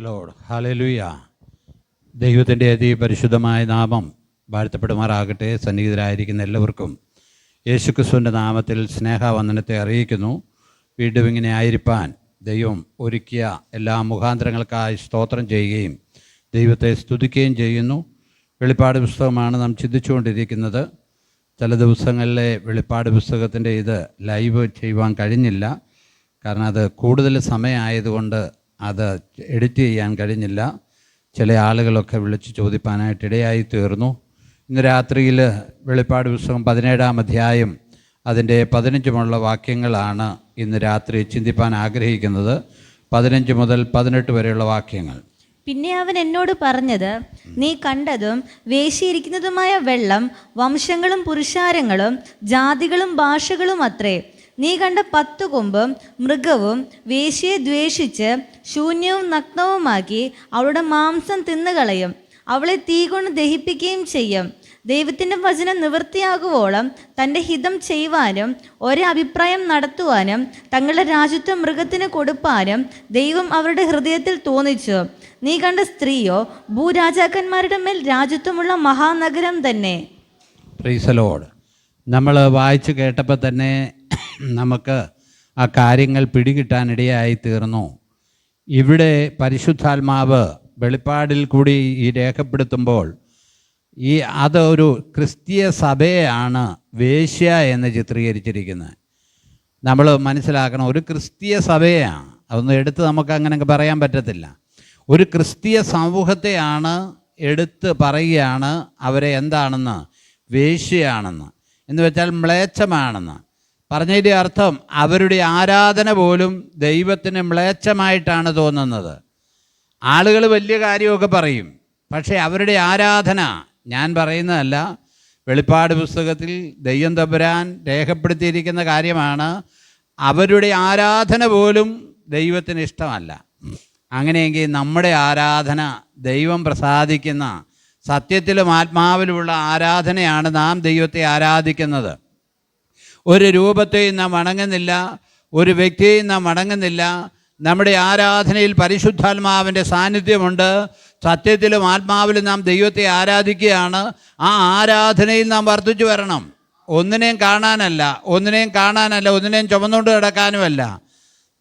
Praise Lord. Hallelujah. ദൈവത്തിൻ്റെ അതിപരിശുദ്ധമായ നാമം വാഴ്ത്തപ്പെടുമാറാകട്ടെ. സന്നിഹിതരായിരിക്കുന്ന എല്ലാവർക്കും യേശുക്രിസ്തുവിൻ്റെ നാമത്തിൽ സ്നേഹവന്ദനത്തെ അറിയിക്കുന്നു. വീണ്ടും ഇങ്ങനെ ആയിരിക്കാൻ ദൈവം ഒരുക്കിയ എല്ലാ മുഖാന്തരങ്ങൾക്കായി സ്തോത്രം ചെയ്യുകയും ദൈവത്തെ സ്തുതിക്കുകയും ചെയ്യുന്നു. വെളിപ്പാട് പുസ്തകമാണ് നാം ചിന്തിച്ചുകൊണ്ടിരിക്കുന്നത്. ചില ദിവസങ്ങളിലെ വെളിപ്പാട് പുസ്തകത്തിൻ്റെ ഇത് ലൈവ് ചെയ്യുവാൻ കഴിഞ്ഞില്ല. കാരണം അത് കൂടുതൽ സമയമായതുകൊണ്ട് അത് എഡിറ്റ് ചെയ്യാൻ കഴിഞ്ഞില്ല. ചില ആളുകളൊക്കെ വിളിച്ച് ചോദിപ്പാനായിട്ട് ഇടയായി തീർന്നു. ഇന്ന് രാത്രിയിൽ വെളിപ്പാട് പുസ്തകം 17-ാം അധ്യായം അതിൻ്റെ 15 വാക്യങ്ങളാണ് ഇന്ന് രാത്രി ചിന്തിപ്പാൻ ആഗ്രഹിക്കുന്നത്. 15 മുതൽ 18 വരെയുള്ള വാക്യങ്ങൾ. പിന്നെ അവൻ എന്നോട് പറഞ്ഞത്, നീ കണ്ടതും വേശിയിരിക്കുന്നതുമായ വെള്ളം വംശങ്ങളും പുരുഷാരങ്ങളും ജാതികളും ഭാഷകളും അത്രേ. നീ കണ്ട 10 കൊമ്പും മൃഗവും വേശ്യയെ ദ്വേഷിച്ച് ശൂന്യവും നഗ്നവുമാക്കി അവളുടെ മാംസം തിന്നുകളയും, അവളെ തീ കൊണ്ട് ദഹിപ്പിക്കുകയും ചെയ്യും. ദൈവത്തിൻ്റെ വചനം നിവൃത്തിയാകുവോളം തൻ്റെ ഹിതം ചെയ്യുവാനും ഒരഭിപ്രായം നടത്തുവാനും തങ്ങളുടെ രാജ്യത്വം മൃഗത്തിന് കൊടുപ്പാനും ദൈവം അവരുടെ ഹൃദയത്തിൽ തോന്നിച്ചു. നീ കണ്ട സ്ത്രീയോ ഭൂരാജാക്കന്മാരുടെ മേൽ രാജ്യത്വമുള്ള മഹാനഗരം തന്നെ. Price the Lord. നമ്മൾ വായിച്ച് കേട്ടപ്പോൾ തന്നെ നമുക്ക് ആ കാര്യങ്ങൾ പിടികിട്ടാനിടയായി തീർന്നു. ഇവിടെ പരിശുദ്ധാത്മാവ് വെളിപ്പാടിൽ കൂടി ഈ രേഖപ്പെടുത്തുമ്പോൾ അതൊരു ക്രിസ്തീയ സഭയാണ് വേശ്യ എന്ന് ചിത്രീകരിച്ചിരിക്കുന്നത്. നമ്മൾ മനസ്സിലാക്കണം, ഒരു ക്രിസ്തീയ സഭയാണ്. അതൊന്നും എടുത്ത് നമുക്ക് അങ്ങനെയൊക്കെ പറയാൻ പറ്റത്തില്ല. ഒരു ക്രിസ്തീയ സമൂഹത്തെയാണ് എടുത്ത് പറയുകയാണ് അവരെ എന്താണെന്ന്, വേശ്യയാണെന്ന്, എന്ന് വെച്ചാൽ മ്ലേച്ഛമാണെന്ന്. പറഞ്ഞതിൻ്റെ അർത്ഥം അവരുടെ ആരാധന പോലും ദൈവത്തിന് മ്ലേച്ഛമായിട്ടാണ് തോന്നുന്നത്. ആളുകൾ വലിയ കാര്യമൊക്കെ പറയും, പക്ഷേ അവരുടെ ആരാധന, ഞാൻ പറയുന്നതല്ല, വെളിപ്പാട് പുസ്തകത്തിൽ ദൈവം തമ്പുരാൻ രേഖപ്പെടുത്തിയിരിക്കുന്ന കാര്യമാണ്, അവരുടെ ആരാധന പോലും ദൈവത്തിന് ഇഷ്ടമല്ല. അങ്ങനെയെങ്കിൽ നമ്മുടെ ആരാധന ദൈവം പ്രസാദിക്കുന്ന സത്യത്തിലും ആത്മാവിലുമുള്ള ആരാധനയാണ് നാം ദൈവത്തെ ആരാധിക്കുന്നത്. ഒരു രൂപത്തെയും നാം വണങ്ങുന്നില്ല, ഒരു വ്യക്തിയെയും നാം വണങ്ങുന്നില്ല. നമ്മുടെ ആരാധനയിൽ പരിശുദ്ധാത്മാവിൻ്റെ സാന്നിധ്യമുണ്ട്. സത്യത്തിലും ആത്മാവിലും നാം ദൈവത്തെ ആരാധിക്കുകയാണ്. ആ ആരാധനയിൽ നാം വർദ്ധിച്ചു വരണം. ഒന്നിനെയും കാണാനല്ല, ഒന്നിനെയും ചുമന്നുകൊണ്ട് കിടക്കാനുമല്ല.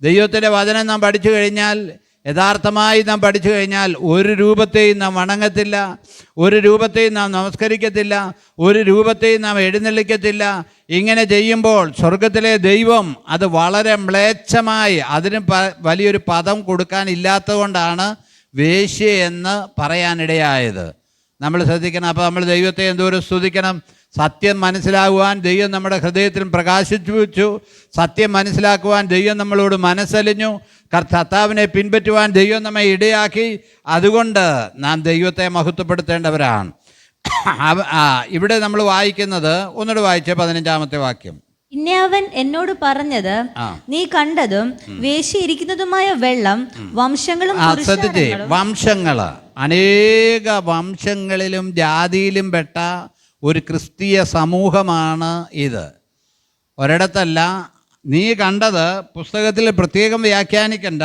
ദൈവത്തിൻ്റെ വചനം നാം പഠിച്ചു കഴിഞ്ഞാൽ, യഥാർത്ഥമായി നാം പഠിച്ചു കഴിഞ്ഞാൽ, ഒരു രൂപത്തെയും നാം വണങ്ങത്തില്ല, ഒരു രൂപത്തെയും നാം നമസ്കരിക്കത്തില്ല, ഒരു രൂപത്തെയും നാം എഴുന്നള്ളിക്കത്തില്ല. ഇങ്ങനെ ചെയ്യുമ്പോൾ സ്വർഗത്തിലെ ദൈവം അത് വളരെ മ്ലേച്ഛമായി, അതിന് വലിയൊരു പദം കൊടുക്കാനില്ലാത്തതുകൊണ്ടാണ് വേശ്യ എന്ന് പറയാനിടയായത്. നമ്മൾ ശ്രദ്ധിക്കണം. അപ്പോൾ നമ്മൾ ദൈവത്തെ എന്തോരം സ്തുതിക്കണം. സത്യം മനസ്സിലാകുവാൻ ദൈവം നമ്മുടെ ഹൃദയത്തിൽ പ്രകാശിച്ചു വെച്ചു. സത്യം മനസ്സിലാക്കുവാൻ ദൈവം നമ്മളോട് മനസ്സലിഞ്ഞു. കർത്താവിനെ പിൻപറ്റുവാൻ ദൈവം നമ്മെ ഇടയാക്കി. അതുകൊണ്ട് നാം ദൈവത്തെ മഹത്വപ്പെടുത്തേണ്ടവരാണ്. ഇവിടെ നമ്മൾ വായിക്കുന്നത്, ഒന്നുകൂടെ വായിച്ചേ, 15-ാമത്തെ വാക്യം. പിന്നെ അവൻ എന്നോട് പറഞ്ഞത്, നീ കണ്ടതും വേശിയിരിക്കുന്നതുമായ വെള്ളം വംശങ്ങളും വംശങ്ങള്, അനേക വംശങ്ങളിലും ജാതിയിലും പെട്ട ഒരു ക്രിസ്തീയ സമൂഹമാണ് ഇത്. ഒരിടത്തല്ല. നീ കണ്ടത്, പുസ്തകത്തിൽ പ്രത്യേകം വ്യാഖ്യാനിക്കണ്ട,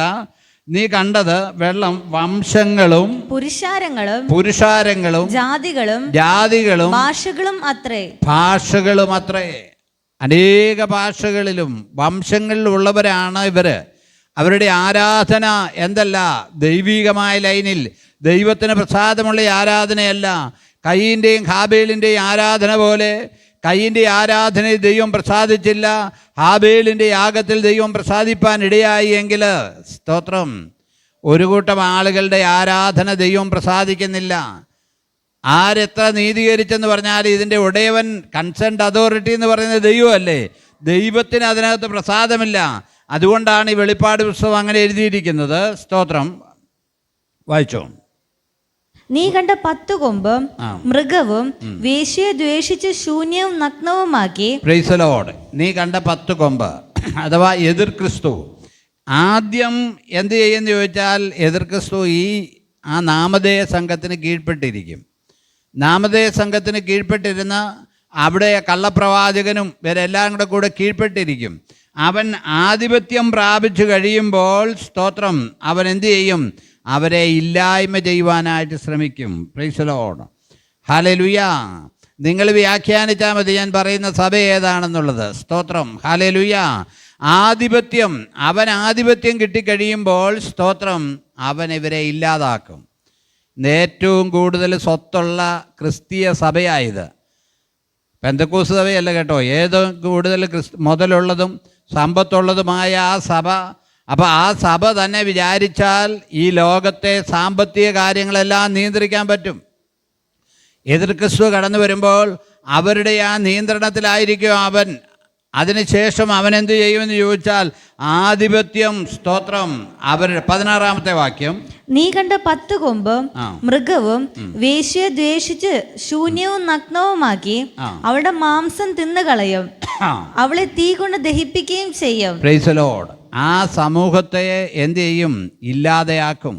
നീ കണ്ടത് വെള്ളം വംശങ്ങളും പുരുഷാരങ്ങളും ജാതികളും ഭാഷകളും അത്രേ. അനേക ഭാഷകളിലും വംശങ്ങളിലുള്ളവരാണ് ഇവർ. അവരുടെ ആരാധന എന്തല്ല, ദൈവികമായ ലൈനിൽ ദൈവത്തിന് പ്രസാദമുള്ള ആരാധനയല്ല. കയീൻ്റെയും ഹാബേലിൻ്റെയും ആരാധന പോലെ. കയീൻ്റെ ആരാധനയിൽ ദൈവം പ്രസാദിച്ചില്ല, ഹാബേലിൻ്റെ യാഗത്തിൽ ദൈവം പ്രസാദിപ്പാൻ ഇടയായി എങ്കിൽ സ്തോത്രം, ഒരു കൂട്ടം ആളുകളുടെ ആരാധന ദൈവം പ്രസാദിക്കുന്നില്ല. ആരെത്ര നീതീകരിച്ചെന്ന് പറഞ്ഞാൽ ഇതിൻ്റെ ഉടയവൻ, കൺസേൺഡ് അതോറിറ്റി എന്ന് പറയുന്നത് ദൈവമല്ലേ. ദൈവത്തിന് അതിനകത്ത് പ്രസാദമില്ല. അതുകൊണ്ടാണ് ഈ വെളിപ്പാട് പുസ്തകം അങ്ങനെ എഴുതിയിരിക്കുന്നത്. സ്തോത്രം, വായിച്ചോ. നീ കണ്ട 10 കൊമ്പും മൃഗവും വേശ്യയെ ദ്വേഷിച്ച് ശൂന്യവും നഗ്നവുമാക്കി. Price the Lord. നീ കണ്ട 10 കൊമ്പ് അഥവാ എതിർ ക്രിസ്തു. ആദ്യം എന്ത് ചെയ്യുമെന്ന് ചോദിച്ചാൽ, എതിർ ക്രിസ്തു ആ നാമധേയ സംഘത്തിന് കീഴ്പ്പെട്ടിരിക്കും. നാമധേയ സംഘത്തിന് കീഴ്പ്പെട്ടിരുന്ന അവിടെ കള്ളപ്രവാചകനും ഇവരെല്ലാം കൂടെ കീഴ്പ്പെട്ടിരിക്കും. അവൻ ആധിപത്യം പ്രാപിച്ചു കഴിയുമ്പോൾ സ്തോത്രം അവൻ എന്തു ചെയ്യും? അവരെ ഇല്ലായ്മ ചെയ്യുവാനായിട്ട് ശ്രമിക്കും. Price the lord. ഹല്ലേലൂയ. നിങ്ങൾ വ്യാഖ്യാനിച്ചാൽ മതി ഞാൻ പറയുന്ന സഭ ഏതാണെന്നുള്ളത്. സ്തോത്രം. ഹല്ലേലൂയ. ആധിപത്യം, അവൻ ആധിപത്യം കിട്ടിക്കഴിയുമ്പോൾ സ്തോത്രം, അവൻ ഇവരെ ഇല്ലാതാക്കും. ഏറ്റവും കൂടുതൽ സ്വത്തുള്ള ക്രിസ്തീയ സഭയായത്. പെന്തക്കോസ്ത് സഭയല്ല കേട്ടോ, ഏറ്റവും കൂടുതൽ മുതലുള്ളതും സമ്പത്തുള്ളതുമായ ആ സഭ. അപ്പോൾ ആ സഭ തന്നെ വിചാരിച്ചാൽ ഈ ലോകത്തെ സാമ്പത്തിക കാര്യങ്ങളെല്ലാം നിയന്ത്രിക്കാൻ പറ്റും. എതിർ ക്രിസ്തു കടന്നു വരുമ്പോൾ അവരുടെ ആ നിയന്ത്രണത്തിലായിരിക്കും അവൻ. അതിനുശേഷം അവൻ എന്ത് ചെയ്യുമെന്ന് ചോദിച്ചാൽ ആധിപത്യം, സ്തോത്രം, അവരുടെ 16-ാമത്തെ വാക്യം, നീ കണ്ട 10 കൊമ്പും മൃഗവും വേശ്യയെ ദ്വേഷിച്ച് ശൂന്യവും നഗ്നവുമാക്കി അവളുടെ മാംസം തിന്നുകളയും, അവളെ തീ കൊണ്ട് ദഹിപ്പിക്കുകയും ചെയ്യും. Price the Lord. ആ സമൂഹത്തെ എന്ത് ചെയ്യും? ഇല്ലാതെയാക്കും.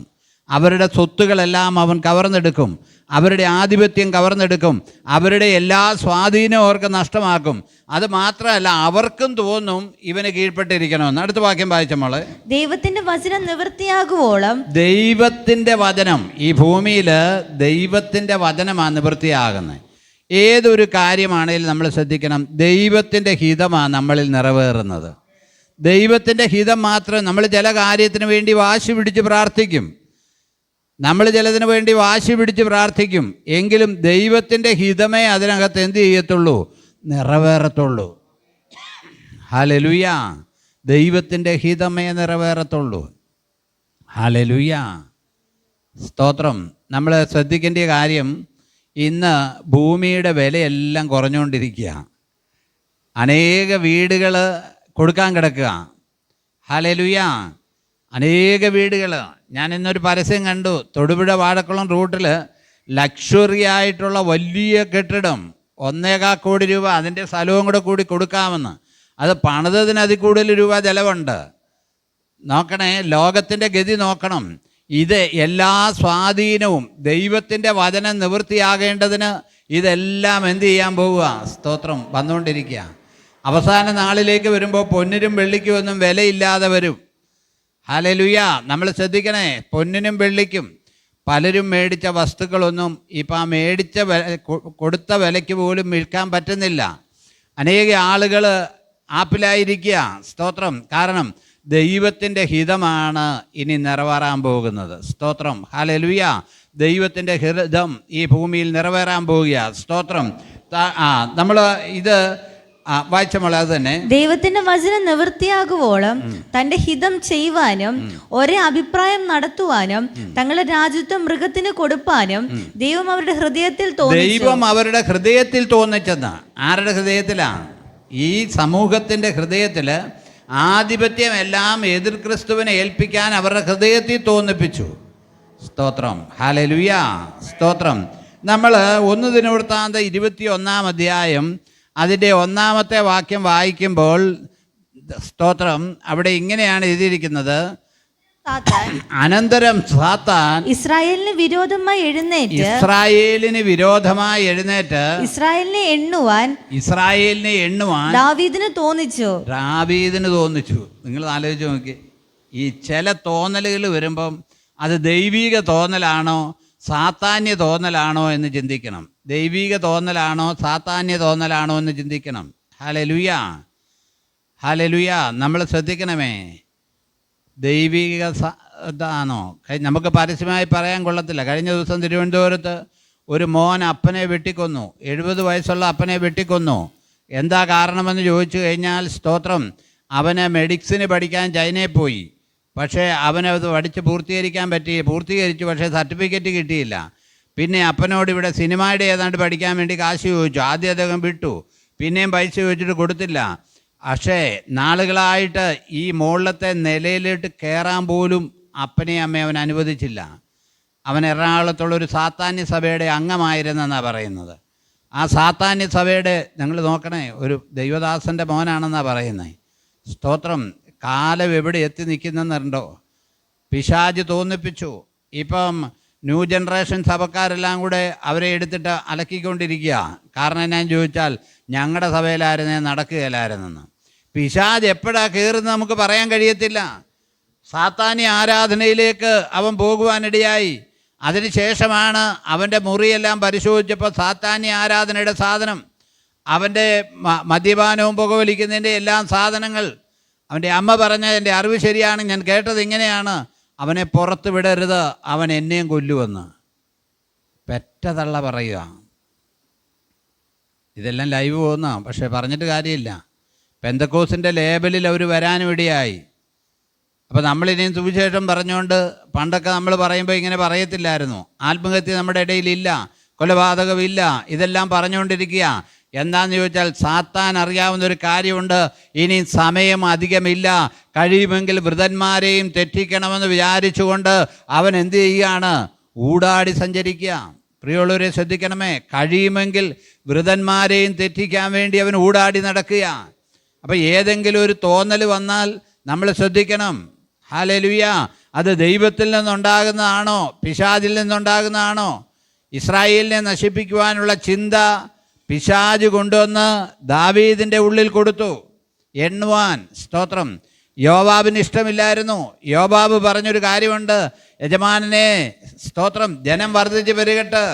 അവരുടെ സ്വത്തുകളെല്ലാം അവൻ കവർന്നെടുക്കും. അവരുടെ ആധിപത്യം കവർന്നെടുക്കും. അവരുടെ എല്ലാ സ്വാധീനവും അവർക്ക് നഷ്ടമാക്കും. അത് മാത്രമല്ല, അവർക്കും തോന്നും ഇവന് കീഴ്പ്പെട്ടിരിക്കണമെന്ന്. അടുത്ത വാക്യം വായിച്ചമ്മള്. ദൈവത്തിന്റെ വചനം നിവൃത്തിയാകുവോളം, ദൈവത്തിൻ്റെ വചനം, ഈ ഭൂമിയിൽ ദൈവത്തിൻ്റെ വചനമാണ് നിവൃത്തിയാകുന്നത്. ഏതൊരു കാര്യമാണെങ്കിലും നമ്മൾ ശ്രദ്ധിക്കണം, ദൈവത്തിൻ്റെ ഹിതമാണ് നമ്മളിൽ നിറവേറുന്നത്. ദൈവത്തിൻ്റെ ഹിതം മാത്രം. നമ്മൾ ചില കാര്യത്തിന് വേണ്ടി വാശി പിടിച്ച് പ്രാർത്ഥിക്കും, നമ്മൾ ചിലതിന് വേണ്ടി വാശി പിടിച്ച് പ്രാർത്ഥിക്കും, എങ്കിലും ദൈവത്തിൻ്റെ ഹിതമേ അതിനകത്ത് എന്ത് ചെയ്യത്തുള്ളൂ? നിറവേറത്തുള്ളൂ. ഹല്ലേലൂയ. ദൈവത്തിൻ്റെ ഹിതമേ നിറവേറത്തുള്ളൂ. ഹല്ലേലൂയ. സ്തോത്രം. നമ്മൾ ശ്രദ്ധിക്കേണ്ട കാര്യം, ഇന്ന് ഭൂമിയുടെ വിലയെല്ലാം കുറഞ്ഞുകൊണ്ടിരിക്കുക. അനേക വീടുകൾ കൊടുക്കാൻ കിടക്കുക. ഹല്ലേലൂയ. അനേക വീടുകൾ. ഞാൻ ഇന്നൊരു പരസ്യം കണ്ടു, തൊടുപുഴ വാഴക്കുളം റൂട്ടിൽ ലക്ഷറി ആയിട്ടുള്ള വലിയ കെട്ടിടം, 1.25 കോടി രൂപ, അതിൻ്റെ സ്ഥലവും കൂടെ കൂടി കൊടുക്കാമെന്ന്. അത് പണിതതിന് അതിൽ കൂടുതൽ രൂപ ചിലവുണ്ട്. നോക്കണേ, ലോകത്തിൻ്റെ ഗതി നോക്കണം. ഇത് എല്ലാ സ്വാധീനവും ദൈവത്തിൻ്റെ വചനം നിവൃത്തിയാകേണ്ടതിന് ഇതെല്ലാം എന്ത് ചെയ്യാൻ പോവുക? സ്തോത്രം, വന്നുകൊണ്ടിരിക്കുക. അവസാന നാളിലേക്ക് വരുമ്പോൾ പൊന്നിനും വെള്ളിക്കും ഒന്നും വിലയില്ലാതെ വരും. ഹല്ലേലൂയ. നമ്മൾ ശ്രദ്ധിക്കണേ, പൊന്നിനും വെള്ളിക്കും പലരും മേടിച്ച വസ്തുക്കളൊന്നും ഇപ്പം ആ മേടിച്ച കൊടുത്ത വിലയ്ക്ക് പോലും വിൽക്കാൻ പറ്റുന്നില്ല. അനേക ആളുകൾ ആപ്പിലായിരിക്കുക. സ്തോത്രം. കാരണം ദൈവത്തിൻ്റെ ഹിതമാണ് ഇനി നിറവേറാൻ പോകുന്നത്. സ്തോത്രം. ഹല്ലേലൂയ. ദൈവത്തിൻ്റെ ഹിതം ഈ ഭൂമിയിൽ നിറവേറാൻ പോവുക. സ്തോത്രം. നമ്മൾ ഇത് വായിച്ചമോളെ, അത് തന്നെ. ദൈവത്തിന്റെ വചനം നിവൃത്തിയാകുവോളം തന്റെ ഹിതം ചെയ്യുവാനും ഒരേ അഭിപ്രായം നടത്തുവാനും തങ്ങളുടെ രാജ്യത്വം മൃഗത്തിന് കൊടുപ്പാനും ദൈവം അവരുടെ ഹൃദയത്തിൽ തോന്നിച്ചെന്ന്. ആരുടെ ഹൃദയത്തിലാണ്? ഈ സമൂഹത്തിന്റെ ഹൃദയത്തിൽ ആധിപത്യം എല്ലാം എതിർ ക്രിസ്തുവിനെ ഏൽപ്പിക്കാൻ അവരുടെ ഹൃദയത്തിൽ തോന്നിപ്പിച്ചു. സ്തോത്രം. ഹല്ലേലൂയ. സ്തോത്രം. നമ്മൾ 1 ദിനവൃത്താന്തം 21-ാം അധ്യായം അതിൻ്റെ 1-ാമത്തെ വാക്യം വായിക്കുമ്പോൾ, സ്തോത്രം, അവിടെ ഇങ്ങനെയാണ് എഴുതിയിരിക്കുന്നത്, അനന്തരം സാത്താൻ ഇസ്രായേലിന് വിരോധമായി എഴുന്നേറ്റ് ഇസ്രായേലിനെ എണ്ണുവാൻ ദാവീദിന് തോന്നിച്ചു. നിങ്ങൾ ആലോചിച്ച് നോക്കി, ഈ ചില തോന്നലുകൾ വരുമ്പം അത് ദൈവിക തോന്നലാണോ സാത്താന്യ തോന്നലാണോ എന്ന് ചിന്തിക്കണം. ദൈവിക തോന്നലാണോ സാത്താന്യ തോന്നലാണോ എന്ന് ചിന്തിക്കണം. ഹല്ലേലൂയ. ഹല്ലേലൂയ. നമ്മൾ ശ്രദ്ധിക്കണമേ, ദൈവിക ഇതാണോ? നമുക്ക് പരസ്യമായി പറയാൻ കൊള്ളത്തില്ല. കഴിഞ്ഞ ദിവസം തിരുവനന്തപുരത്ത് ഒരു മോൻ അപ്പനെ വെട്ടിക്കൊന്നു. 70 വയസ്സുള്ള അപ്പനെ വെട്ടിക്കൊന്നു. എന്താ കാരണമെന്ന് ചോദിച്ചു കഴിഞ്ഞാൽ, സ്തോത്രം, അവന് മെഡിസിന് പഠിക്കാൻ ചൈനയിൽ പോയി. പക്ഷേ അവനത് പഠിച്ച് പൂർത്തീകരിച്ചു. പക്ഷേ സർട്ടിഫിക്കറ്റ് കിട്ടിയില്ല. പിന്നെ അപ്പനോട് ഇവിടെ സിനിമയുടെ ഏതാണ്ട് പഠിക്കാൻ വേണ്ടി കാശ് ചോദിച്ചു. ആദ്യം അദ്ദേഹം വിട്ടു, പിന്നെയും പൈസ ചോദിച്ചിട്ട് കൊടുത്തില്ല. പക്ഷേ നാളുകളായിട്ട് ഈ മുകളിലത്തെ നിലയിലോട്ട് കയറാൻ പോലും അപ്പനെയും അമ്മയും അവൻ അനുവദിച്ചില്ല. അവൻ എറണാകുളത്തുള്ളൊരു സാത്താന്യ സഭയുടെ അംഗമായിരുന്നെന്നാണ് പറയുന്നത്. ആ സാത്താന്യ സഭയുടെ, നിങ്ങൾ നോക്കണേ, ഒരു ദൈവദാസൻ്റെ മോനാണെന്നാണ് പറയുന്നത്. സ്തോത്രം. കാലം എവിടെ എത്തി നിൽക്കുന്നെന്നുണ്ടോ? പിശാച് തോന്നിപ്പിച്ചു. ഇപ്പം ന്യൂ ജനറേഷൻ സഭക്കാരെല്ലാം കൂടെ അവരെ എടുത്തിട്ട് അലക്കിക്കൊണ്ടിരിക്കുക. കാരണം എന്നാന്ന് ചോദിച്ചാൽ, ഞങ്ങളുടെ സഭയിലായിരുന്നേ നടക്കുകയില്ലായിരുന്നെന്ന്. പിശാച് എപ്പോഴാണ് കയറുന്നത് നമുക്ക് പറയാൻ കഴിയത്തില്ല. സാത്താന്യ ആരാധനയിലേക്ക് അവൻ പോകുവാനിടയായി. അതിനുശേഷമാണ് അവൻ്റെ മുറിയെല്ലാം പരിശോധിച്ചപ്പോൾ സാത്താന്യ ആരാധനയുടെ സാധനം, അവൻ്റെ മദ്യപാനവും പുകവലിക്കുന്നതിൻ്റെ എല്ലാം സാധനങ്ങൾ. അവൻ്റെ അമ്മ പറഞ്ഞ എൻ്റെ അറിവ് ശരിയാണ്, ഞാൻ കേട്ടത് ഇങ്ങനെയാണ്, അവനെ പുറത്ത് വിടരുത്, അവൻ എന്നെയും കൊല്ലുമെന്ന്. പെറ്റതള്ള പറയുക. ഇതെല്ലാം ലൈവ് പോകുന്ന, പക്ഷേ പറഞ്ഞിട്ട് കാര്യമില്ല. പെന്തക്കോസിൻ്റെ ലേബലിൽ അവർ വരാനും ഇടയായി. അപ്പോൾ നമ്മളിനിയും സുവിശേഷം പറഞ്ഞുകൊണ്ട്, പണ്ടൊക്കെ നമ്മൾ പറയുമ്പോൾ ഇങ്ങനെ പറയത്തില്ലായിരുന്നു, ആത്മഹത്യ നമ്മുടെ ഇടയിലില്ല, കൊലപാതകമില്ല, ഇതെല്ലാം പറഞ്ഞുകൊണ്ടിരിക്കുക. എന്താണെന്ന് ചോദിച്ചാൽ സാത്താൻ അറിയാവുന്നൊരു കാര്യമുണ്ട്, ഇനി സമയം അധികമില്ല, കഴിയുമെങ്കിൽ വൃതന്മാരെയും തെറ്റിക്കണമെന്ന് വിചാരിച്ചുകൊണ്ട് അവൻ എന്ത് ചെയ്യുകയാണ്? ഊടാടി സഞ്ചരിക്കുക. പ്രിയമുള്ളവരെ ശ്രദ്ധിക്കണമേ, കഴിയുമെങ്കിൽ വൃതന്മാരെയും തെറ്റിക്കാൻ വേണ്ടി അവൻ ഊടാടി നടക്കുക. അപ്പോൾ ഏതെങ്കിലും ഒരു തോന്നൽ വന്നാൽ നമ്മൾ ശ്രദ്ധിക്കണം. ഹല്ലേലൂയ. അത് ദൈവത്തിൽ നിന്നുണ്ടാകുന്നതാണോ പിശാചിൽ നിന്നുണ്ടാകുന്നതാണോ? ഇസ്രായേലിനെ നശിപ്പിക്കുവാനുള്ള ചിന്ത പിശാച് കൊണ്ടുവന്ന് ദാവീദിൻ്റെ ഉള്ളിൽ കൊടുത്തു എണ്ണുവാൻ. സ്തോത്രം. യോവാബിന് ഇഷ്ടമില്ലായിരുന്നു. യോവാബ് പറഞ്ഞൊരു കാര്യമുണ്ട്, യജമാനനെ സ്തോത്രം ജനം വർദ്ധിച്ച് പെരുകട്ടെ.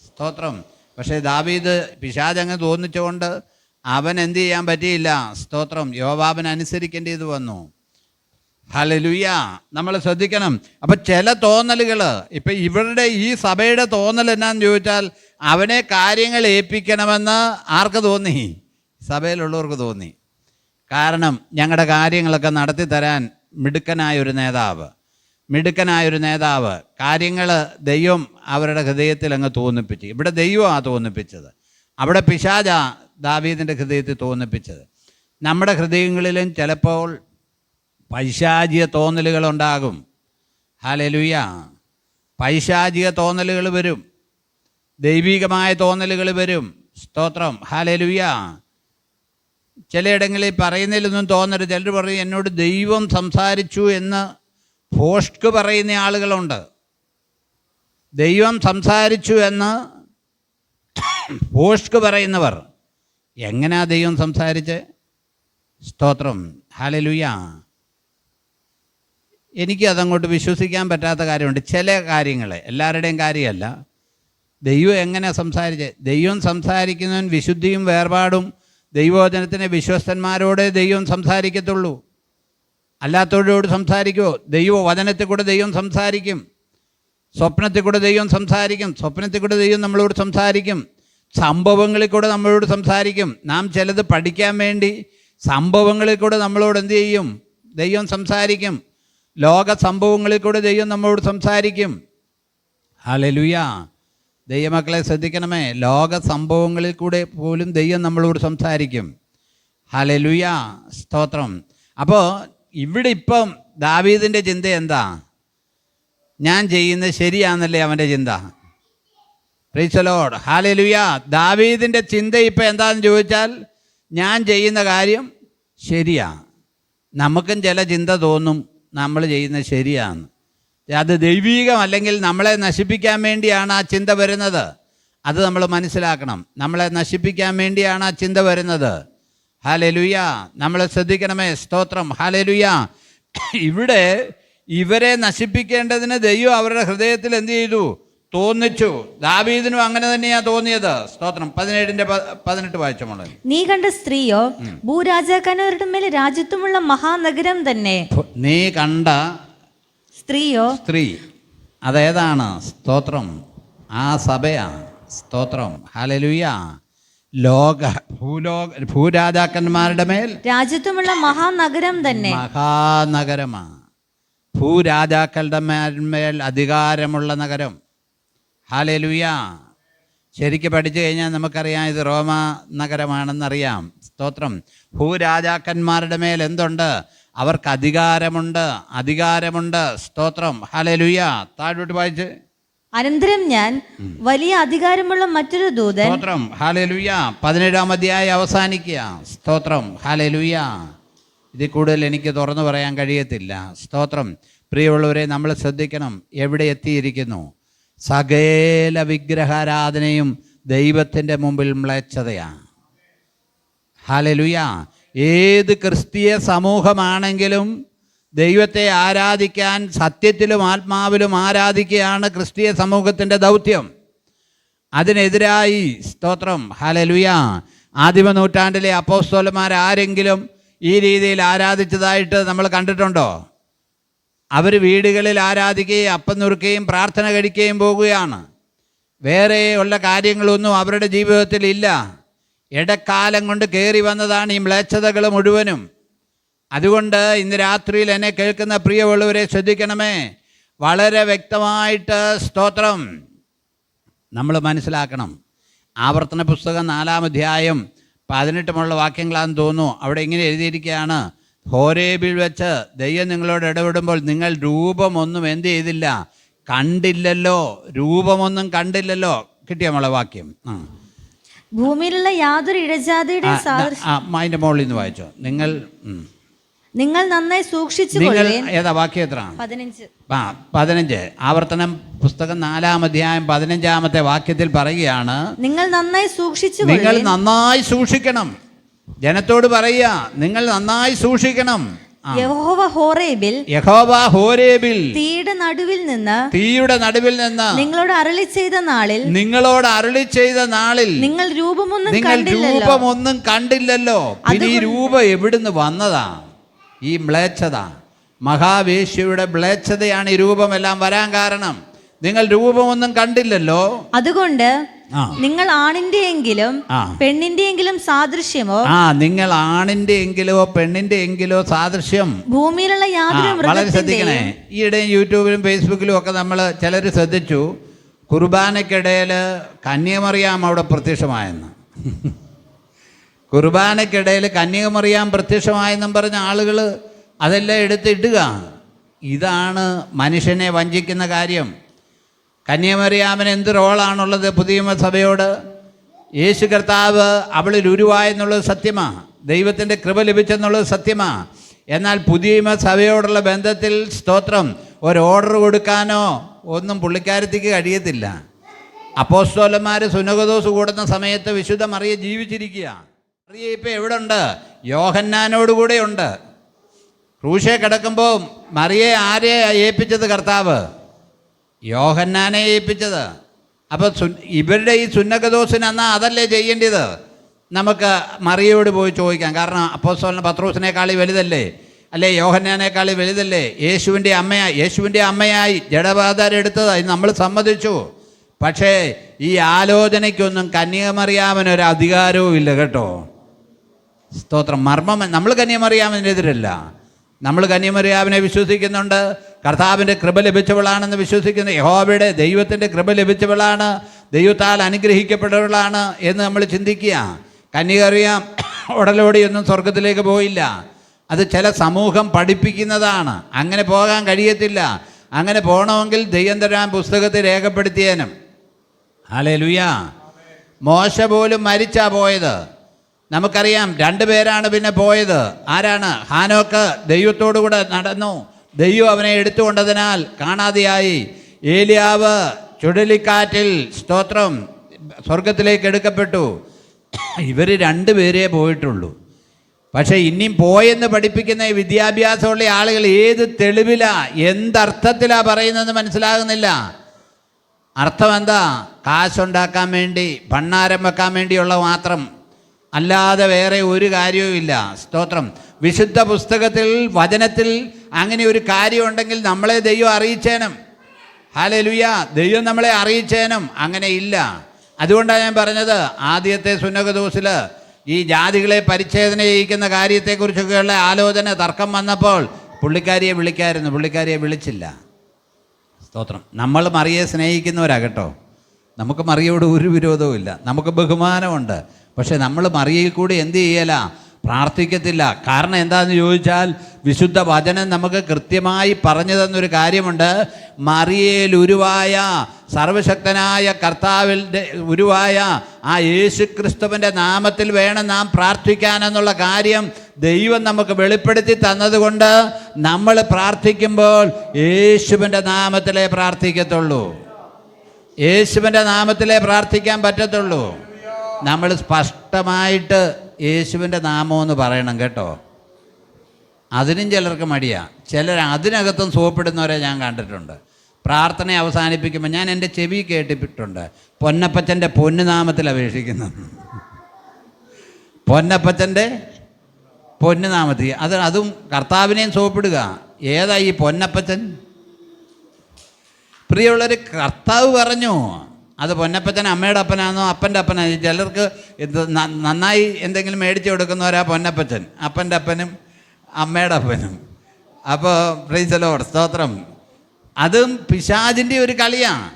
സ്തോത്രം. പക്ഷേ ദാവീദ് പിശാചങ്ങ് തോന്നിച്ചുകൊണ്ട് അവൻ എന്ത് ചെയ്യാൻ പറ്റിയില്ല. സ്തോത്രം. യോവാബിന് അനുസരിക്കേണ്ടത് വന്നു. ഹല്ലേലൂയ. നമ്മൾ ശ്രദ്ധിക്കണം. അപ്പം ചില തോന്നലുകൾ, ഇപ്പം ഇവരുടെ ഈ സഭയുടെ തോന്നൽ എന്നാന്ന് ചോദിച്ചാൽ, അവനെ കാര്യങ്ങൾ ഏൽപ്പിക്കണമെന്ന് ആർക്ക് തോന്നി? സഭയിലുള്ളവർക്ക് തോന്നി. കാരണം ഞങ്ങളുടെ കാര്യങ്ങളൊക്കെ നടത്തി തരാൻ മിടുക്കനായൊരു നേതാവ് കാര്യങ്ങൾ ദൈവം അവരുടെ ഹൃദയത്തിൽ അങ്ങ് തോന്നിപ്പിച്ചു. ഇവിടെ ദൈവമാണ് തോന്നിപ്പിച്ചത്, അവിടെ പിശാച ദാവീദിൻ്റെ ഹൃദയത്തിൽ തോന്നിപ്പിച്ചത്. നമ്മുടെ ഹൃദയങ്ങളിലും ചിലപ്പോൾ പൈശാചിക തോന്നലുകളുണ്ടാകും. ഹല്ലേലൂയ. പൈശാചിക തോന്നലുകൾ വരും, ദൈവികമായ തോന്നലുകൾ വരും. സ്തോത്രം. ഹല്ലേലൂയ. ചിലയിടങ്ങളിൽ പറയുന്നതിലൊന്നും തോന്നരുത്. ചിലർ പറയും എന്നോട് ദൈവം സംസാരിച്ചു എന്ന് ഫോഷ്ക്ക് പറയുന്ന ആളുകളുണ്ട്. ദൈവം സംസാരിച്ചു എന്ന് ഫോഷ്ക്ക് പറയുന്നവർ, എങ്ങനെയാ ദൈവം സംസാരിച്ച്? സ്തോത്രം. ഹല്ലേലൂയ. എനിക്ക് അതങ്ങോട്ട് വിശ്വസിക്കാൻ പറ്റാത്ത കാര്യമുണ്ട്. ചില കാര്യങ്ങൾ, എല്ലാവരുടെയും കാര്യമല്ല. ദൈവം എങ്ങനെ സംസാരിച്ച്? ദൈവം സംസാരിക്കുന്നവൻ വിശുദ്ധിയും വേർപാടും ദൈവവചനത്തിന് വിശ്വസ്തന്മാരോടെ ദൈവം സംസാരിക്കത്തുള്ളൂ. അല്ലാത്തവരോട് സംസാരിക്കുമോ? ദൈവവചനത്തിൽ കൂടെ ദൈവം സംസാരിക്കും, സ്വപ്നത്തിൽ കൂടെ ദൈവം സംസാരിക്കും, സ്വപ്നത്തിൽ കൂടെ ദൈവം നമ്മളോട് സംസാരിക്കും, സംഭവങ്ങളിൽ കൂടെ നമ്മളോട് സംസാരിക്കും. നാം ചിലത് പഠിക്കാൻ വേണ്ടി സംഭവങ്ങളിൽ കൂടെ നമ്മളോട് എന്ത് ചെയ്യും? ദൈവം സംസാരിക്കും. ലോക സംഭവങ്ങളിൽ കൂടെ ദൈവം നമ്മളോട് സംസാരിക്കും. ഹല്ലേലൂയ. ദൈവമക്കളെ ശ്രദ്ധിക്കണമേ, ലോക സംഭവങ്ങളിൽ കൂടെ പോലും ദൈവം നമ്മളോട് സംസാരിക്കും. ഹല്ലേലൂയ. സ്തോത്രം. അപ്പോൾ ഇവിടെ ഇപ്പം ദാവീദിൻ്റെ ചിന്ത എന്താ? ഞാൻ ചെയ്യുന്നത് ശരിയാണെന്നല്ലേ അവൻ്റെ ചിന്ത. Price the lord. ഹല്ലേലൂയ. ദാവീദിൻ്റെ ചിന്ത ഇപ്പം എന്താണെന്ന് ചോദിച്ചാൽ, ഞാൻ ചെയ്യുന്ന കാര്യം ശരിയാ. നമുക്കും ചില ചിന്ത തോന്നും നമ്മൾ ചെയ്യുന്നത് ശരിയാണ്. അത് ദൈവീകം അല്ലെങ്കിൽ നമ്മളെ നശിപ്പിക്കാൻ വേണ്ടിയാണ് ആ ചിന്ത വരുന്നത്. അത് നമ്മൾ മനസ്സിലാക്കണം. നമ്മളെ നശിപ്പിക്കാൻ വേണ്ടിയാണ് ആ ചിന്ത വരുന്നത്. ഹല്ലേലൂയ. നമ്മൾ ശ്രദ്ധിക്കണമേ. സ്തോത്രം. ഹല്ലേലൂയ. ഇവിടെ ഇവരെ നശിപ്പിക്കേണ്ടതിന് ദൈവം അവരുടെ ഹൃദയത്തിൽ എന്ത് ചെയ്തു? തോന്നിച്ചു. ദാവീദിനും അങ്ങനെ തന്നെയാണ് തോന്നിയത്. സ്തോത്രം. 17:18 വായിച്ച മോളെ. നീ കണ്ട സ്ത്രീയോ ഭൂരാജാക്കന്മാരുടെ മേൽ രാജ്യത്വമുള്ള മഹാനഗരം തന്നെ. നീ കണ്ട സ്ത്രീ അതേതാണ്? സ്തോത്രം. ആ സഭയാണ്. സ്തോത്രം. ഹല്ലേലൂയ. ഭൂരാജാക്കന്മാരുടെ മേൽ രാജ്യത്വമുള്ള മഹാനഗരം തന്നെ. മഹാനഗരമാണ്. ഭൂരാജാക്കളുടെ മേൽ അധികാരമുള്ള നഗരം. ഹല്ലേലൂയ. ശരിക്കും പഠിച്ചു കഴിഞ്ഞാൽ നമുക്കറിയാം ഇത് റോമ നഗരമാണെന്നറിയാം. സ്തോത്രം. ഭൂരാജാക്കന്മാരുടെ മേൽ എന്തുണ്ട്? അവർക്ക് അധികാരമുണ്ട്. സ്തോത്രം. ഹല്ലേലൂയ. താഴോട്ട് വായിച്ച്. അനന്തരം ഞാൻ വലിയ അധികാരമുള്ള മറ്റൊരു ദൂതൻ. സ്തോത്രം. ഹല്ലേലൂയ. 17-ാം അധ്യായം അവസാനിക്കുക. സ്തോത്രം. ഹല്ലേലൂയ. ഇതിൽ കൂടുതൽ എനിക്ക് തുറന്നു പറയാൻ കഴിയത്തില്ല. സ്തോത്രം. പ്രിയമുള്ളവരെ, നമ്മൾ ശ്രദ്ധിക്കണം. എവിടെ എത്തിയിരിക്കുന്നു? സകല വിഗ്രഹാരാധനയും ദൈവത്തിൻ്റെ മുമ്പിൽ മ്ലേച്ഛതയാണ്. ഹല്ലേലൂയ. ഏത് ക്രിസ്തീയ സമൂഹമാണെങ്കിലും ദൈവത്തെ ആരാധിക്കാൻ സത്യത്തിലും ആത്മാവിലും ആരാധിക്കുകയാണ് ക്രിസ്തീയ സമൂഹത്തിൻ്റെ ദൗത്യം. അതിനെതിരായി സ്തോത്രം ഹല്ലേലൂയ ആദിമ നൂറ്റാണ്ടിലെ അപ്പോസ്തലന്മാരാരെങ്കിലും ഈ രീതിയിൽ ആരാധിച്ചതായിട്ട് നമ്മൾ കണ്ടിട്ടുണ്ടോ? അവർ വീടുകളിൽ ആരാധിക്കുകയും അപ്പം നുറുക്കുകയും പ്രാർത്ഥന കഴിക്കുകയും പോകുകയാണ്. വേറെ ഉള്ള കാര്യങ്ങളൊന്നും അവരുടെ ജീവിതത്തിൽ ഇല്ല. ഇടക്കാലം കൊണ്ട് കയറി വന്നതാണ് ഈ മ്ലേച്ഛതകൾ മുഴുവനും. അതുകൊണ്ട് ഇന്ന് രാത്രിയിൽ എന്നെ കേൾക്കുന്ന പ്രിയമുള്ളവരെ ശ്രദ്ധിക്കണമേ. വളരെ വ്യക്തമായിട്ട് സ്തോത്രം നമ്മൾ മനസ്സിലാക്കണം. ആവർത്തന പുസ്തകം 4-ാം അധ്യായം 18 വാക്യങ്ങളാണെന്ന് തോന്നുന്നു. അവിടെ ഇങ്ങനെ എഴുതിയിരിക്കുകയാണ്, ഹോരേബിൽ വെച്ച് ദൈവം നിങ്ങളോട് ഇടപെടുമ്പോൾ നിങ്ങൾ രൂപമൊന്നും എന്ത് ചെയ്തില്ല, കണ്ടില്ലല്ലോ. രൂപമൊന്നും കണ്ടില്ലല്ലോ. കിട്ടിയ നമ്മളെ വാക്യം. ഭൂമിയിലുള്ള യാതൊരു ഇഴജാതിയുടെ അതിൻ്റെ മുകളിൽ നിന്ന് വായിച്ചോ. നിങ്ങൾ നന്നായി സൂക്ഷിച്ചു. ഏതാ വാക്യം? എത്ര? 15. ആവർത്തനം പുസ്തകം 4-ാം അധ്യായം 15-ാമത്തെ വാക്യത്തിൽ പറയുകയാണ്, നിങ്ങൾ നന്നായി സൂക്ഷിക്കണം. ജനത്തോട് പറയുക, നിങ്ങൾ നന്നായി സൂക്ഷിക്കണം. യഹോവ ഹോരേബിൽ തീയുടെ നടുവിൽ നിന്ന് നിങ്ങളോട് അരുളി ചെയ്ത നാളിൽ നിങ്ങൾ രൂപമൊന്നും കണ്ടില്ലല്ലോ. പിന്നെ ഈ രൂപം എവിടുന്ന് വന്നതാ? ഈ മ്ലേച്ഛത, മഹാവേശ്യയുടെ മ്ലേച്ഛതയാണ് ഈ രൂപമെല്ലാം വരാൻ കാരണം. നിങ്ങൾ രൂപമൊന്നും കണ്ടില്ലല്ലോ. അതുകൊണ്ട് നിങ്ങൾ ആണിന്റെ എങ്കിലും പെണ്ണിന്റെ എങ്കിലും സാദൃശ്യമോ നിങ്ങൾ ആണിന്റെ എങ്കിലോ പെണ്ണിന്റെ എങ്കിലോ സാദൃശ്യം ഭൂമിയിലുള്ള യാതൊരു വളരെ ശ്രദ്ധിക്കണേ. ഈയിടെ യൂട്യൂബിലും ഫേസ്ബുക്കിലും ഒക്കെ നമ്മൾ ചിലർ ശ്രദ്ധിച്ചു, കുർബാനയ്ക്കിടയിൽ കന്യാമറിയാം അവിടെ പ്രത്യക്ഷമായെന്ന്. കുർബാനയ്ക്കിടയിൽ കന്യാമറിയാം പ്രത്യക്ഷമായെന്നും പറഞ്ഞ ആളുകൾ അതെല്ലാം എടുത്തിടുക. ഇതാണ് മനുഷ്യനെ വഞ്ചിക്കുന്ന കാര്യം. കന്യാമറിയാമിന് എന്ത് റോളാണുള്ളത് പുതിയ സഭയോട്? യേശു കർത്താവ് അവളിൽ ഉരുവായെന്നുള്ളത് സത്യമാണ്, ദൈവത്തിൻ്റെ കൃപ ലഭിച്ചെന്നുള്ളത് സത്യമാണ്. എന്നാൽ പുതിയ സഭയോടുള്ള ബന്ധത്തിൽ സ്തോത്രം ഒരു ഓർഡർ കൊടുക്കാനോ ഒന്നും പുള്ളിക്കാരത്തേക്ക് കഴിയത്തില്ല. അപ്പോസ്തലന്മാർ സുനകദോസ് കൂടുന്ന സമയത്ത് വിശുദ്ധ മറിയ ജീവിച്ചിരിക്കുക. മറിയ ഇപ്പം എവിടെ ഉണ്ട്? യോഹന്നാനോടുകൂടെ ഉണ്ട്. ക്രൂശേ കിടക്കുമ്പോൾ മറിയെ ആരെ ഏൽപ്പിച്ചത്? കർത്താവ് യോഹന്നാനെ ഏൽപ്പിച്ചത്. അപ്പോൾ ഇവരുടെ ഈ സുന്നകദോസിന് എന്നാൽ അതല്ലേ ചെയ്യേണ്ടത്? നമുക്ക് മറിയയോട് പോയി ചോദിക്കാം. കാരണം അപ്പോസ്തലൻ പത്രോസിനേക്കാളി വലുതല്ലേ, അല്ലേ യോഹന്നാനേക്കാളി വലുതല്ലേ? യേശുവിൻ്റെ അമ്മയായി ജഡബാധരെടുത്തതായി നമ്മൾ സമ്മതിച്ചു. പക്ഷേ ഈ ആലോചനയ്ക്കൊന്നും കന്യാമറിയാമനൊരു അധികാരവും ഇല്ല കേട്ടോ. സ്തോത്രം. മർമ്മം. നമ്മൾ കന്യാമറിയാമനെതിരല്ല, നമ്മൾ കന്യാമറിയാമിനെ വിശ്വസിക്കുന്നുണ്ട്. കർത്താവിൻ്റെ കൃപ ലഭിച്ചവളാണെന്ന് വിശ്വസിക്കുന്നു. യഹോവയുടെ ദൈവത്തിൻ്റെ കൃപ ലഭിച്ചവളാണ്, ദൈവത്താൽ അനുഗ്രഹിക്കപ്പെട്ടവളാണ് എന്ന് നമ്മൾ ചിന്തിക്കുക. കന്യാമറിയാം ഉടലോടിയൊന്നും സ്വർഗത്തിലേക്ക് പോയില്ല. അത് ചില സമൂഹം പഠിപ്പിക്കുന്നതാണ്. അങ്ങനെ പോകാൻ കഴിയത്തില്ല. അങ്ങനെ പോകണമെങ്കിൽ ദൈവം തരാൻ പുസ്തകത്തിൽ രേഖപ്പെടുത്തിയേനും. ഹല്ലേലൂയ. മോശ പോലും മരിച്ചാ പോയത്. നമുക്കറിയാം 2 പേരാണ് പിന്നെ പോയത്. ആരാണ്? ഹാനോക്ക് ദൈവത്തോടു കൂടെ നടന്നു, ദൈവം അവനെ എടുത്തുകൊണ്ടതിനാൽ കാണാതെയായി. ഏലിയാവ് ചുഴലിക്കാറ്റിൽ സ്തോത്രം സ്വർഗത്തിലേക്ക് എടുക്കപ്പെട്ടു. ഇവർ 2 പേരേ പോയിട്ടുള്ളൂ. പക്ഷേ ഇനിയും പോയെന്ന് പഠിപ്പിക്കുന്ന ഈ വിദ്യാഭ്യാസമുള്ള ആളുകൾ ഏത് തെളിവിലാ, എന്തർത്ഥത്തിലാണ് പറയുന്നതെന്ന് മനസ്സിലാകുന്നില്ല. അർത്ഥം എന്താ? കാശുണ്ടാക്കാൻ വേണ്ടി, ഭണ്ണാരം വെക്കാൻ വേണ്ടിയുള്ള മാത്രം, അല്ലാതെ വേറെ ഒരു കാര്യവും ഇല്ല. സ്തോത്രം. വിശുദ്ധ പുസ്തകത്തിൽ വചനത്തിൽ അങ്ങനെ ഒരു കാര്യമുണ്ടെങ്കിൽ നമ്മളെ ദൈവം അറിയിച്ചേനും. ഹല്ലേലൂയ. ദൈവം നമ്മളെ അറിയിച്ചേനും. അങ്ങനെ ഇല്ല. അതുകൊണ്ടാണ് ഞാൻ പറഞ്ഞത്, ആദ്യത്തെ സുന്നകദോസിൽ ഈ ജാതികളെ പരിച്ഛേദന ചെയ്യിക്കുന്ന കാര്യത്തെക്കുറിച്ചൊക്കെയുള്ള ആലോചന തർക്കം വന്നപ്പോൾ പുള്ളിക്കാരിയെ വിളിക്കായിരുന്നു, പുള്ളിക്കാരിയെ വിളിച്ചില്ല. സ്തോത്രം. നമ്മൾ മറിയെ സ്നേഹിക്കുന്നവരാ കേട്ടോ. നമുക്ക് മറിയോട് ഒരു വിരോധവും ഇല്ല, നമുക്ക് ബഹുമാനമുണ്ട്. പക്ഷെ നമ്മൾ മറിയയിൽ കൂടി എന്ത് ചെയ്യല? പ്രാർത്ഥിക്കത്തില്ല. കാരണം എന്താണെന്ന് ചോദിച്ചാൽ വിശുദ്ധ വചനം നമുക്ക് കൃത്യമായി പറഞ്ഞു തന്നൊരു കാര്യമുണ്ട്. മറിയയിൽ ഉരുവായ സർവശക്തനായ കർത്താവിൻ്റെ ഉരുവായ ആ യേശുക്രിസ്തുവിൻ്റെ നാമത്തിൽ വേണം നാം പ്രാർത്ഥിക്കാനെന്നുള്ള കാര്യം ദൈവം നമുക്ക് വെളിപ്പെടുത്തി തന്നതുകൊണ്ട് നമ്മൾ പ്രാർത്ഥിക്കുമ്പോൾ യേശുവിൻ്റെ നാമത്തിലേ പ്രാർത്ഥിക്കത്തുള്ളൂ, യേശുവിൻ്റെ നാമത്തിലേ പ്രാർത്ഥിക്കാൻ പറ്റത്തുള്ളൂ. നമ്മൾ സ്പഷ്ടമായിട്ട് യേശുവിൻ്റെ നാമമെന്ന് പറയണം കേട്ടോ. അതിനും ചിലർക്ക് മടിയാണ്. ചിലർ അതിനകത്തും സോപ്പിടുന്നവരെ ഞാൻ കണ്ടിട്ടുണ്ട്. പ്രാർത്ഥന അവസാനിപ്പിക്കുമ്പോൾ ഞാൻ എൻ്റെ ചെവി കേട്ടിട്ടുണ്ട്, പൊന്നപ്പച്ചൻ്റെ പൊന്നുനാമത്തിൽ അപേക്ഷിക്കുന്നു. പൊന്നപ്പച്ചൻ്റെ പൊന്നുനാമത്തിൽ അതും കർത്താവിനെയും സോപ്പിടുക. ഏതാ ഈ പൊന്നപ്പച്ചൻ? പ്രിയമുള്ളവർ, കർത്താവ് പറഞ്ഞു അത് പൊന്നപ്പച്ചൻ അമ്മയുടെ അപ്പനാണെന്നോ അപ്പൻ്റെ അപ്പനാണോ. ചിലർക്ക് ഇത് നന്നായി എന്തെങ്കിലും മേടിച്ചു കൊടുക്കുന്നവരാ പൊന്നപ്പച്ചൻ, അപ്പൻ്റെ അപ്പനും അമ്മയുടെ അപ്പനും. അപ്പോൾ പ്രൈസ് ദി ലോർഡ്, സ്തോത്രം. അതും പിശാചിൻ്റെ ഒരു കളിയാണ്.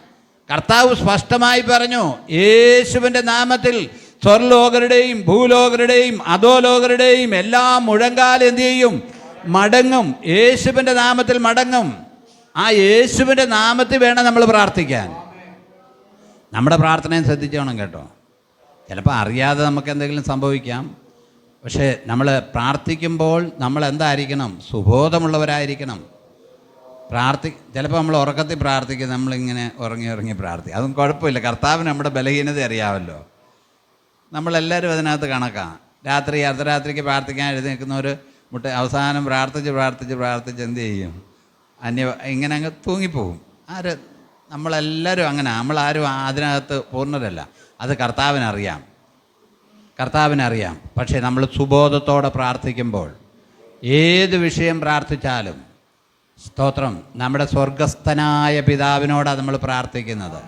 കർത്താവ് സ്പഷ്ടമായി പറഞ്ഞു, യേശുവിൻ്റെ നാമത്തിൽ സ്വർലോകരുടെയും ഭൂലോകരുടെയും അധോലോകരുടെയും എല്ലാ മുഴങ്കാൽ എന്ത് ചെയ്യും? മടങ്ങും. യേശുവിൻ്റെ നാമത്തിൽ മടങ്ങും. ആ യേശുവിൻ്റെ നാമത്തിൽ വേണം നമ്മൾ പ്രാർത്ഥിക്കാൻ. നമ്മുടെ പ്രാർത്ഥനയും ശ്രദ്ധിച്ചോണം കേട്ടോ. ചിലപ്പോൾ അറിയാതെ നമുക്ക് എന്തെങ്കിലും സംഭവിക്കാം. പക്ഷേ നമ്മൾ പ്രാർത്ഥിക്കുമ്പോൾ നമ്മൾ എന്തായിരിക്കണം? സുബോധമുള്ളവരായിരിക്കണം. ചിലപ്പോൾ നമ്മൾ ഉറക്കത്തിൽ പ്രാർത്ഥിക്കും, നമ്മളിങ്ങനെ ഉറങ്ങി പ്രാർത്ഥിക്കും. അതും കുഴപ്പമില്ല, കർത്താവിന് നമ്മുടെ ബലഹീനത അറിയാമല്ലോ. നമ്മളെല്ലാവരും അതിനകത്ത് കണക്കാണ്. അർദ്ധരാത്രിക്ക് പ്രാർത്ഥിക്കാൻ എഴുന്നേൽക്കുന്നവർ അവസാനം പ്രാർത്ഥിച്ച് എന്ത് ചെയ്യും? ഇങ്ങനെ അങ്ങ് തൂങ്ങിപ്പോകും. നമ്മളെല്ലാവരും അങ്ങനെ, നമ്മളാരും അതിനകത്ത് പൂർണ്ണരല്ല. അത് കർത്താവിനറിയാം. പക്ഷേ നമ്മൾ സുബോധത്തോടെ പ്രാർത്ഥിക്കുമ്പോൾ ഏത് വിഷയം പ്രാർത്ഥിച്ചാലും, സ്തോത്രം, നമ്മുടെ സ്വർഗസ്ഥനായ പിതാവിനോടാണ് നമ്മൾ പ്രാർത്ഥിക്കുന്നത്.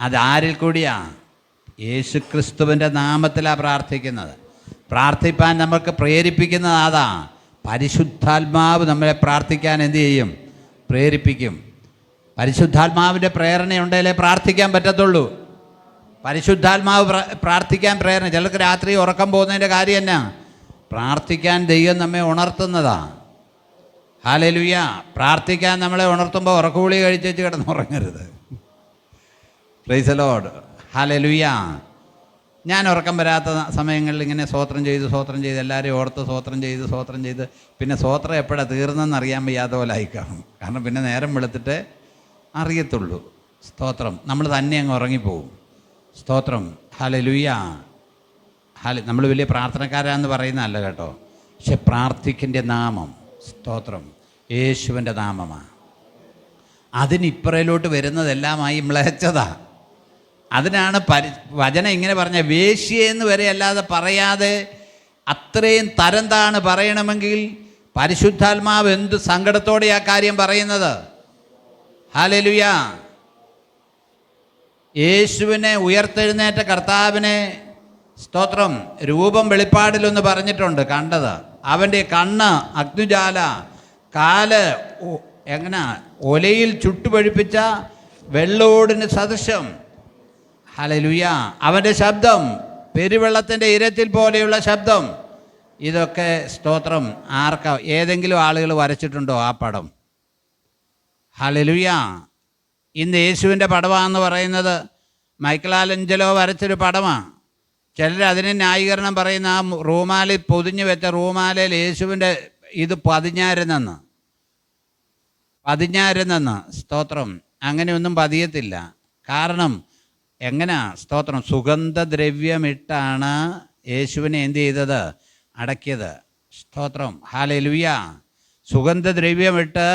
അതാരിൽ കൂടിയാണ്? യേശുക്രിസ്തുവിൻ്റെ നാമത്തിലാണ് പ്രാർത്ഥിക്കുന്നത്. പ്രാർത്ഥിപ്പാൻ നമുക്ക് പ്രേരിപ്പിക്കുന്നത് അതാ. പരിശുദ്ധാത്മാവ് നമ്മളെ പ്രാർത്ഥിക്കാൻ എന്ത് ചെയ്യും? പ്രേരിപ്പിക്കും. പരിശുദ്ധാത്മാവിൻ്റെ പ്രേരണയുണ്ടെങ്കിലേ പ്രാർത്ഥിക്കാൻ പറ്റത്തുള്ളൂ. പരിശുദ്ധാത്മാവ് പ്രാർത്ഥിക്കാൻ പ്രേരണ. ചിലർക്ക് രാത്രി ഉറക്കം പോകുന്നതിൻ്റെ കാര്യം എന്നാ? പ്രാർത്ഥിക്കാൻ ദൈവം നമ്മെ ഉണർത്തുന്നതാണ്. ഹല്ലേലൂയ. പ്രാർത്ഥിക്കാൻ നമ്മളെ ഉണർത്തുമ്പോൾ ഉറക്കഗുളി കഴിച്ചേച്ച് കിടന്നുറങ്ങരുത്. Praise the lord. ഹല്ലേലൂയ. ഞാൻ ഉറക്കം വരാത്ത സമയങ്ങളിൽ ഇങ്ങനെ സ്തോത്രം ചെയ്ത് എല്ലാവരെയും ഓർത്ത് സ്തോത്രം ചെയ്ത് പിന്നെ സ്തോത്രം എപ്പോഴാണ് തീർന്നെന്ന് അറിയാൻ വയ്യാത്ത പോലെ ആയിക്കാണും. കാരണം പിന്നെ നേരം വെളുത്തിട്ട് അറിയത്തുള്ളൂ. സ്തോത്രം. നമ്മൾ തന്നെ അങ്ങ് ഉറങ്ങിപ്പോവും. സ്തോത്രം. ഹല്ലേലൂയ. നമ്മൾ വലിയ പ്രാർത്ഥനക്കാരാന്ന് പറയുന്നതല്ല കേട്ടോ. പക്ഷെ പ്രാർത്ഥിക്കിൻ്റെ നാമം, സ്തോത്രം, യേശുവിൻ്റെ നാമമാണ്. അതിനിപ്പുറയിലോട്ട് വരുന്നതെല്ലാമായി മ്ലേച്ഛത. അതിനാണ് വചനം ഇങ്ങനെ പറഞ്ഞ വേശ്യയെന്ന് വരെ അല്ലാതെ പറയാതെ അത്രയും തരം താണ് പറയണമെങ്കിൽ പരിശുദ്ധാത്മാവ് എന്ത് സങ്കടത്തോടെ ആ കാര്യം പറയുന്നത്. ഹല്ലേലൂയ. യേശുവിനെ ഉയർത്തെഴുന്നേറ്റ കർത്താവിനെ, സ്തോത്രം, രൂപം വെളിപ്പാടിലൊന്ന് പറഞ്ഞിട്ടുണ്ട് കണ്ടത്. അവൻ്റെ കണ്ണ് അഗ്നിജാല, കാല് എങ്ങനെ ഒലയിൽ ചുട്ടുപഴുപ്പിച്ച വെള്ളോടിന് സദൃശം. ഹല്ലേലൂയ. അവൻ്റെ ശബ്ദം പെരുവെള്ളത്തിൻ്റെ ഇരച്ചിൽ പോലെയുള്ള ശബ്ദം. ഇതൊക്കെ, സ്തോത്രം, ഏതെങ്കിലും ആളുകൾ വരച്ചിട്ടുണ്ടോ ആ പടം? ഹല്ലേലൂയ. ഇന്ന് യേശുവിൻ്റെ പടമാണെന്ന് പറയുന്നത് മൈക്കലാഞ്ചലോ വരച്ചൊരു പടമാണ്. ചിലർ അതിന് ന്യായീകരണം പറയുന്ന ആ റൂമാലിൽ പൊതിഞ്ഞു വെച്ച റൂമാലയിൽ യേശുവിൻ്റെ ഇത് പതിഞ്ഞായിരുന്നെന്ന്. സ്തോത്രം. അങ്ങനെയൊന്നും പതിയത്തില്ല. കാരണം എങ്ങനെയാ? സ്തോത്രം, സുഗന്ധദ്രവ്യമിട്ടാണ് യേശുവിനെ എന്ത് ചെയ്തത്? അടക്കിയത്. സ്തോത്രം. ഹല്ലേലൂയ. സുഗന്ധദ്രവ്യമിട്ട്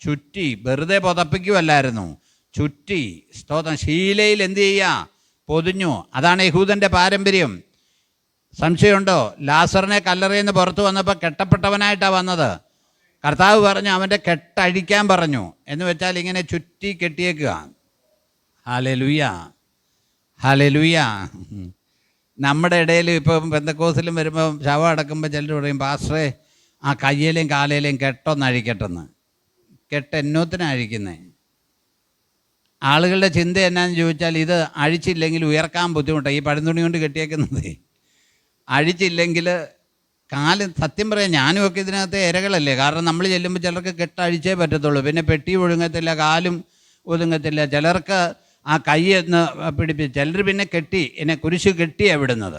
ചുറ്റി, വെറുതെ പുതപ്പിക്കുമല്ലായിരുന്നു, ചുറ്റി, സ്തോത്രം, ശീലയിൽ എന്ത് ചെയ്യുക? പൊതിഞ്ഞു. അതാണ് യഹൂദൻ്റെ പാരമ്പര്യം. സംശയമുണ്ടോ? ലാസറിനെ കല്ലറയിൽ നിന്ന് പുറത്തു വന്നപ്പോൾ കെട്ടപ്പെട്ടവനായിട്ടാണ് വന്നത്. കർത്താവ് പറഞ്ഞു അവൻ്റെ കെട്ടഴിക്കാൻ പറഞ്ഞു. എന്ന് വെച്ചാൽ ഇങ്ങനെ ചുറ്റി കെട്ടിയേക്കുക. ഹല്ലേലൂയ. നമ്മുടെ ഇടയിൽ ഇപ്പം പെന്തക്കോസിലും വരുമ്പം ശവം അടക്കുമ്പോൾ ചിലർ പറയും, പാസ്റ്ററെ ആ കയ്യിലേയും കാലയിലേയും കെട്ടൊന്ന് അഴിക്കട്ടെന്ന്. കെട്ട് എന്നോത്തിനാണ് അഴിക്കുന്നത്? ആളുകളുടെ ചിന്ത എന്നാന്ന് ചോദിച്ചാൽ ഇത് അഴിച്ചില്ലെങ്കിൽ ഉയർക്കാൻ ബുദ്ധിമുട്ടാണ്. ഈ പഴന്തുണി കൊണ്ട് കെട്ടിയേക്കുന്നത് അഴിച്ചില്ലെങ്കിൽ കാല്, സത്യം പറയാം, ഞാനും ഒക്കെ ഇതിനകത്ത് ഇരകളല്ലേ. കാരണം നമ്മൾ ചെല്ലുമ്പോൾ ചിലർക്ക് കെട്ടഴിച്ചേ പറ്റത്തുള്ളൂ. പിന്നെ പെട്ടി ഒഴുങ്ങത്തില്ല, കാലും ഒതുങ്ങത്തില്ല. ചിലർക്ക് ആ കൈയെന്ന് പിടിപ്പിച്ച്, ചിലർ പിന്നെ കെട്ടി എന്നെ കുരിശ് കെട്ടിയാണ് വിടുന്നത്.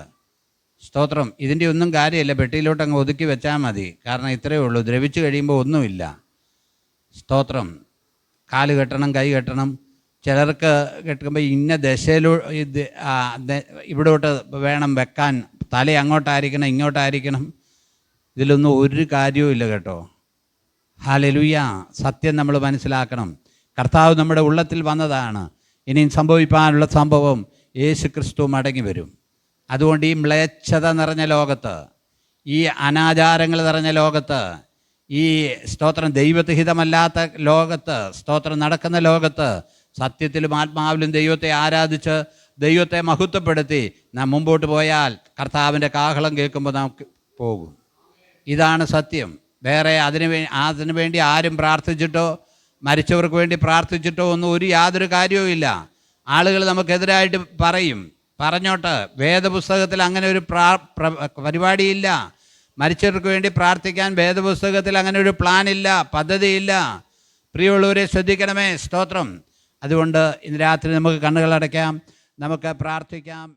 സ്തോത്രം. ഇതിൻ്റെ ഒന്നും കാര്യമില്ല, പെട്ടിയിലോട്ട് അങ്ങ് ഒതുക്കി വെച്ചാൽ മതി. കാരണം ഇത്രയേ ഉള്ളൂ, ദ്രവിച്ച് കഴിയുമ്പോൾ ഒന്നുമില്ല. സ്തോത്രം. കാല് കെട്ടണം, കൈ കെട്ടണം. ചിലർക്ക് കെട്ടുമ്പോൾ ഇന്ന ദശയിലോ ഇവിടോട്ട് വേണം വെക്കാൻ, തല അങ്ങോട്ടായിരിക്കണം, ഇങ്ങോട്ടായിരിക്കണം. ഇതിലൊന്നും ഒരു കാര്യവും ഇല്ല കേട്ടോ. ഹല്ലേലൂയ. സത്യം നമ്മൾ മനസ്സിലാക്കണം. കർത്താവ് നമ്മുടെ ഉള്ളത്തിൽ വന്നതാണ്. ഇനിയും സംഭവിക്കാനുള്ള സംഭവം യേശു ക്രിസ്തു മടങ്ങി വരും. അതുകൊണ്ട് ഈ മ്ലേച്ഛത നിറഞ്ഞ ലോകത്ത്, ഈ അനാചാരങ്ങൾ നിറഞ്ഞ ലോകത്ത്, ഈ സ്തോത്രം ദൈവഹിതമല്ലാത്ത ലോകത്ത്, സ്തോത്രം നടക്കുന്ന ലോകത്ത് സത്യത്തിലും ആത്മാവിലും ദൈവത്തെ ആരാധിച്ച് ദൈവത്തെ മഹത്വപ്പെടുത്തി നാം മുമ്പോട്ട് പോയാൽ കർത്താവിൻ്റെ കാഹളം കേൾക്കുമ്പോൾ നമുക്ക് പോകും. ഇതാണ് സത്യം. വേറെ അതിനു വേണ്ടി ആരും പ്രാർത്ഥിച്ചിട്ടോ മരിച്ചവർക്ക് വേണ്ടി പ്രാർത്ഥിച്ചിട്ടോ ഒന്നും യാതൊരു കാര്യവും ഇല്ല. ആളുകൾ നമുക്കെതിരായിട്ട് പറയും, പറഞ്ഞോട്ട്. വേദപുസ്തകത്തിൽ അങ്ങനെ ഒരു പരിപാടിയില്ല. മരിച്ചവർക്ക് വേണ്ടി പ്രാർത്ഥിക്കാൻ വേദപുസ്തകത്തിൽ അങ്ങനെ ഒരു പ്ലാനില്ല, പദ്ധതിയില്ല. പ്രിയമുള്ളവരെ ശ്രദ്ധിക്കണമേ. സ്തോത്രം. അതുകൊണ്ട് ഇന്ന് രാത്രി നമുക്ക് കണ്ണുകളടയ്ക്കാം, നമുക്ക് പ്രാർത്ഥിക്കാം.